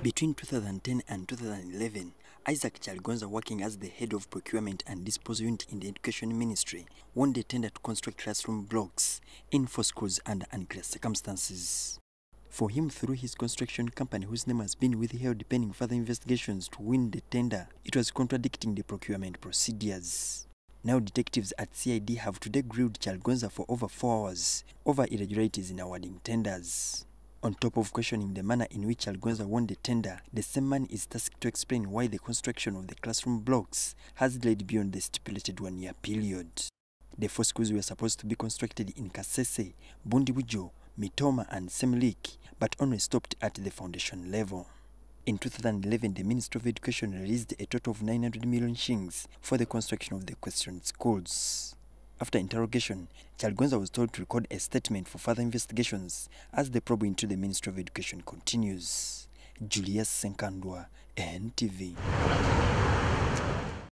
Between 2010 and 2011, Isaac Kyaligonza, working as the head of procurement and disposal unit in the education ministry, won the tender to construct classroom blocks in 4 schools under unclear circumstances. For him, through his construction company, whose name has been withheld pending further investigations to win the tender, it was contradicting the procurement procedures. Now detectives at CID have today grilled Kyaligonza for over 4 hours over irregularities in awarding tenders. On top of questioning the manner in which Kyaligonza won the tender, the same man is tasked to explain why the construction of the classroom blocks has delayed beyond the stipulated 1-year period. The 4 schools were supposed to be constructed in Kasese, Bundibujo, Mitoma and Semlik, but only stopped at the foundation level. In 2011, the Ministry of Education released a total of 900 million shillings for the construction of the questioned schools. After interrogation, Kyaligonza was told to record a statement for further investigations as the probe into the Ministry of Education continues. Julius Senkandwa, NTV.